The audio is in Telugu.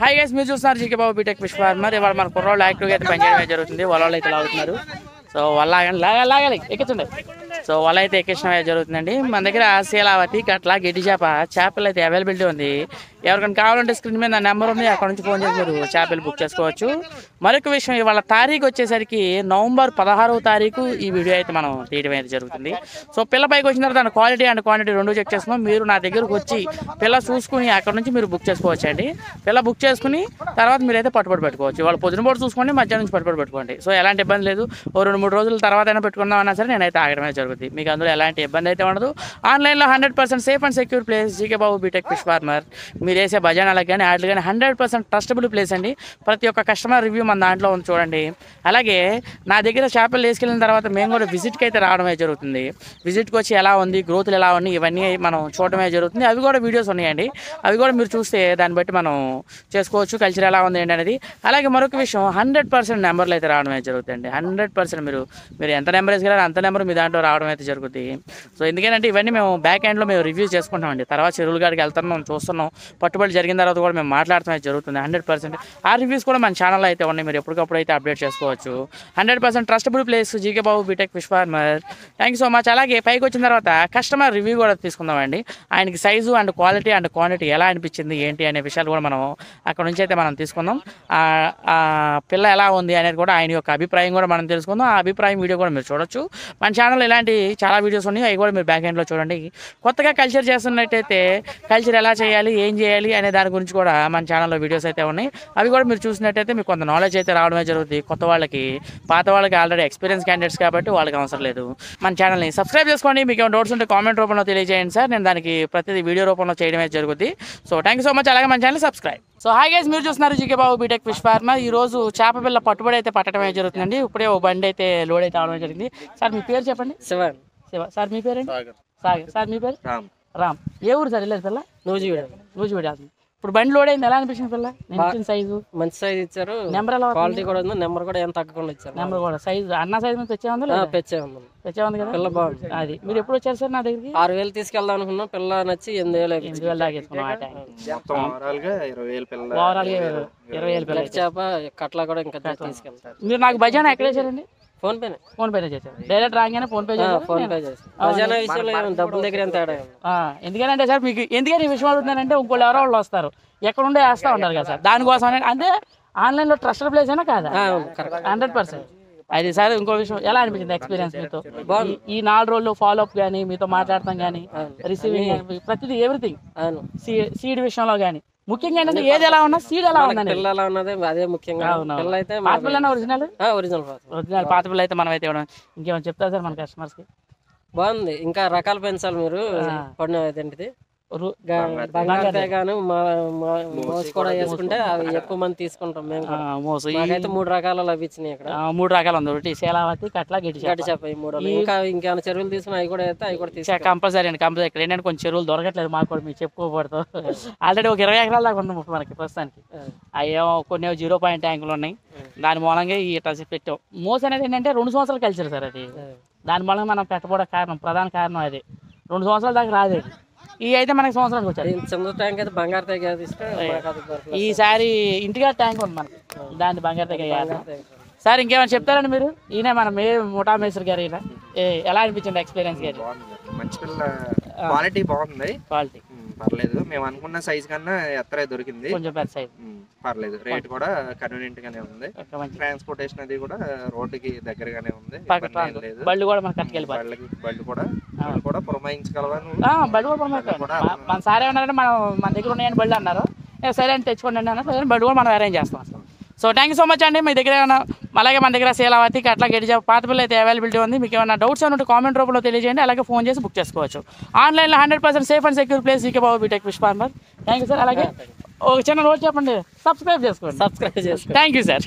హాయ్ గైస్, మీరు చూస్తున్నారు GK Babu BTech fish farmer. ఇవాళ మన కుర్రోళ్ళు యాక్టివ్గా అయితే పనిచేయడం జరుగుతుంది. వాళ్ళు అయితే లాగుతున్నారు. సో వాళ్ళు లాగాలి ఎక్కించండి. సో వాళ్ళు అయితే ఎక్కించడం జరుగుతుందండి. మన దగ్గర శీలావతి, కట్ల, గిడ్డి చేపలు అయితే అవైలబిలిటీ ఉంది. ఎవరికైనా కావాలంటే స్క్రీన్ మీద నా నెంబర్ ఉంది, అక్కడ నుంచి ఫోన్ చేసి మీరు చేపలు బుక్ చేసుకోవచ్చు. మరొక విషయం, ఇవాళ తారీఖు వచ్చేసరికి నవంబర్ 16వ తారీఖు ఈ వీడియో అయితే మనం తీయడం అయితే జరుగుతుంది. సో పిల్ల పైకి వచ్చిన తర్వాత దాని క్వాలిటీ అండ్ క్వాంటిటీ రెండు చెక్ చేసుకున్నాం. మీరు నా దగ్గరకు వచ్చి పిల్ల చూసుకుని అక్కడ నుంచి మీరు బుక్ చేసుకోవచ్చు అండి. పిల్ల బుక్ చేసుకుని తర్వాత మీరైతే పట్టుబడి పెట్టుకోవచ్చు. వాళ్ళు పొద్దున పూట చూసుకోండి, మధ్యాహ్నం నుంచి పట్టుబడి పెట్టుకోండి. సో ఎలాంటి ఇబ్బంది లేదు. ఓ 2-3 రోజుల తర్వాత అయినా పెట్టుకుందాం అన్నా సరే నేనైతే ఆగడమే జరుగుతుంది. మీకు అందులో ఎలాంటి ఇబ్బంది అయితే ఉండదు. ఆన్లైన్లో 100% safe and secure place GK Babu BTech fish farmer. మీరు వేసే భజనాలకు కానీ వాటికి కానీ 100% ట్రస్టబుల్ ప్లేస్ అండి. ప్రతి ఒక్క కస్టమర్ రివ్యూ మన దాంట్లో ఉంది చూడండి. అలాగే నా దగ్గర చేపలు వేసుకెళ్ళిన తర్వాత మేము కూడా విజిట్కి అయితే రావడమే జరుగుతుంది. విజిట్కి వచ్చి ఎలా ఉంది, గ్రోత్లు ఎలా ఉన్నాయి, ఇవన్నీ మనం చూడడమే జరుగుతుంది. అవి కూడా వీడియోస్ ఉన్నాయండి. అవి కూడా మీరు చూస్తే దాన్ని బట్టి మనం చేసుకోవచ్చు, కల్చర్ ఎలా ఉంది ఏంటి అనేది. అలాగే మరొక విషయం, 100% నెంబర్లు అయితే రావడమే జరుగుతుంది. 100% మీరు ఎంత నెంబర్ వేసుకెళ్ళారో అంత నెంబర్ మీ దాంట్లో రావడం అయితే జరుగుతుంది. సో ఎందుకంటే ఇవన్నీ మేము బ్యాక్ ఎండ్లో మేము రివ్యూ చేసుకుంటామండి. తర్వాత చెరువుల గాడికి వెళ్తున్నాం, చూస్తున్నాం, పట్టుబడి జరిగిన తర్వాత కూడా మేము మాట్లాడటం అయితే జరుగుతుంది. 100% ఆ రివ్యూస్ కూడా మన ఛానల్లో అయితే ఉన్నాయి. మీరు ఎప్పటికప్పుడు అయితే అప్డేట్ చేసుకోవచ్చు. 100% trustable place GK Babu BTech fish farmer. Thank you so much. అలాగే పైకి వచ్చిన తర్వాత కస్టమర్ రివ్యూ కూడా తీసుకుందామండి. ఆయనకి size and quality and quantity ఎలా అనిపించింది ఏంటి అనే విషయాలు కూడా మనం అక్కడ నుంచి అయితే మనం తీసుకుందాం. పిల్ల ఎలా ఉంది అనేది కూడా ఆయన యొక్క అభిప్రాయం కూడా మనం తెలుసుకుందాం. ఆ అభిప్రాయం వీడియో కూడా మీరు చూడొచ్చు. మన ఛానల్లో ఇలాంటి చాలా వీడియోస్ ఉన్నాయి, అవి కూడా మీరు బ్యాక్ ఎండ్లో చూడండి. కొత్తగా కల్చర్ చేస్తున్నట్టయితే కల్చర్ ఎలా చేయాలి, ఏం చేయాలి అనే దాని గురించి కూడా మన ఛానల్లో వీడియోస్ అయితే ఉన్నాయి. అవి కూడా మీరు చూసినట్టయితే మీకు కొంత నాలెడ్జ్ అయితే రావడమే జరుగుతుంది. కొత్త వాళ్ళకి, పాత వాళ్ళకి ఆల్రెడీ ఎక్స్పీరియన్స్ క్యాండిడేట్స్ కాబట్టి వాళ్ళకి అవసరం లేదు. మన ఛానల్ని సబ్స్క్రైబ్ చేసుకోండి. మీకు ఏమైనా డౌట్స్ ఉంటే కామెంట్ రూపంలో తెలియజేయండి సార్. నేను దానికి ప్రతిదీ వీడియో రూపంలో చేయడమే జరుగుతుంది. So thank you so much. అలాగే మన channel subscribe. So hi guys, మీరు చూస్తున్నారు GK Babu BTech fish farmer. ఈ రోజు చేప పిల్ల పట్టుబడి అయితే పట్టడమే జరుగుతుందండి. ఇప్పుడే ఓ బండి అయితే లోడ్ అయితే అవడం జరిగింది. సార్ మీ పేరు చెప్పండి. శివ. సార్ మీ పేరేంటి? సాగర్. సార్ మీ పేరు? రామ్. ఏ ఊరు సార్ వెళ్ళేది పిల్ల? నూజివీడు. ఇప్పుడు బండి లోడ్ అయింది, ఎలా అనిపించింది పిల్ల? నేను సైజు మంచి సైజ్ ఇచ్చారు. నెంబర్ ఎలా, క్వాలిటీ కూడా ఉంది. నెంబర్ కూడా ఏం తగ్గకుండా ఇచ్చారు. నెంబర్ కూడా సైజ్ అన్న సైజ్ మీద తెచ్చే ఉంది కదా. పిల్ల బాగుంది. అది మీరు ఎప్పుడు వచ్చారు సార్ నా దగ్గరికి? 6,000 తీసుకెళ్దాం అనుకున్నాం. పిల్ల నచ్చి 8,000 దాగేసుకున్నాం. పిల్ల చేప కట్ల కూడా ఇంకా తీసుకెళ్తారు. మీరు నాకు భజన ఎక్కడ వేసారండి? ఫోన్ పేనే చేశారు. డైరెక్ట్ రాగానే ఫోన్ పే చేశారు. డబ్బుల దగ్గర ఎంత తేడా. ఎందుకంటే సార్ మీకు ఎందుకని ఈ విషయం అడుగుతున్నానంటే ఇంకోళ్ళు ఎవరో వాళ్ళు వస్తారు, ఎక్కడ ఉండే వేస్తూ ఉంటారు కదా సార్. దానికోసం అంటే ఆన్లైన్లో ట్రస్టెడ్ ప్లేస్ అయినా కాదా? 100%. అది సార్. ఇంకో విషయం, ఎలా అనిపించింది ఎక్స్పీరియన్స్ మీతో? ఈ 4 రోజులు ఫాలో అప్ కానీ, మీతో మాట్లాడతాం కానీ, రిసీవింగ్ కానీ, ప్రతిదీ ఎవ్రీథింగ్. సీడ్ విషయంలో కానీ ముఖ్యంగా ఏంటంటే ఏది ఎలా ఉన్నా సీడ్ ఎలా ఉన్నది అదే ముఖ్యంగా. పాత పిల్ల ఒరిజినల్ పాత పిల్ల అయితే మనం అయితే ఇంకేమైనా చెప్తారు సార్ మన కస్టమర్స్ కి? బాగుంది. ఇంకా రకాలు పెంచాలి మీరు. ఏంటిది కూడా వేసుకుంటే అవి ఎక్కువ మంది తీసుకుంటాం మేము. అయితే 3 రకాలు లభించినాయి ఇక్కడ. 3 రకాలు ఉంది. ఒకటి శీలావతి, కట్ల, గడ్డి చేప. ఈ 3 ఇంకా ఇంకేమైనా చెరువులు తీసుకుని అవి కూడా అయితే అవి కూడా తీసుకుంటాం. కంపల్సరీ అండి, కంపల్సరీ. ఇక్కడ ఏంటంటే కొంచెం చెరువులు దొరకట్లేదు మాకు కూడా, మీకు చెప్పుకోకూడదు. ఆల్రెడీ ఒక 20 ఎకరాల దాకా ఉంది మనకి ప్రస్తుతానికి. అయ్యో కొన్ని 0 ట్యాంకులు ఉన్నాయి. దాని మూలంగా ఈ టచ్ పెట్టాం. మోస్ అనేది ఏంటంటే 2 సంవత్సరాలు కలిసారు సార్. అది దాని మూలంగా మనం పెట్టబోవడం కారణం, ప్రధాన కారణం అది. 2 సంవత్సరాల దాకా రాదు. ఈ అయితే మనకి సంవత్సరానికి వచ్చారు. చిన్న ట్యాంక్ అయితే బంగారు తెగ. ఈసారి ఇంటిగా ట్యాంక్ ఉంది మనకి, దాన్ని బంగారు తెగ. సార్ ఇంకేమైనా చెప్తారండి మీరు? ఈయన మన ముఠా మేస్త్రి గారు. ఈయన ఎలా అనిపించింది ఎక్స్పీరియన్స్ గారు? మంచి పిల్ల, క్వాలిటీ బాగుంది. క్వాలిటీ పర్లేదు. మేము అనుకున్న సైజ్ కన్నా ఎత్తరే దొరికింది. కొంచెం పెద్ద సైజ్ పర్లేదు. రేట్ కూడా కన్వీనియంట్ గానే ఉంది. ట్రాన్స్పోర్టేషన్ అది కూడా రోడ్డుకి దగ్గరగానే ఉంది. బళ్ళు కూడా మన కట్టుకెళ్ళి బళ్ళు కూడా పురమాయించగలవని మన సార్ ఏమన్నారంటే మన దగ్గర ఉన్నాయని బళ్ళు అన్నారు. సరే అని తెచ్చుకోండి అన్నారు. బళ్ళు కూడా మనం అరేంజ్ చేస్తాం. So thank you so much అండి. మీ దగ్గర ఏమైనా, అలాగే మన దగ్గర శీలావతి, కట్ల, గడ్డి చేప, పాత పిల్ల అయితే అవైలబిలిటీ ఉంది. మీకు ఏమైనా డౌట్స్ ఏమైనా కామెంట్ రూపంలో తెలియజేయండి. అలాగే ఫోన్ చేసి బుక్ చేసుకోవచ్చు. ఆన్లైన్లో 100% safe and secure place GK Babu BTech fish farmer. Thank you sir. అలాగే ఒక చిన్న నోట్ చెప్పండి, సబ్స్క్రైబ్ చేసుకోండి. Thank you sir.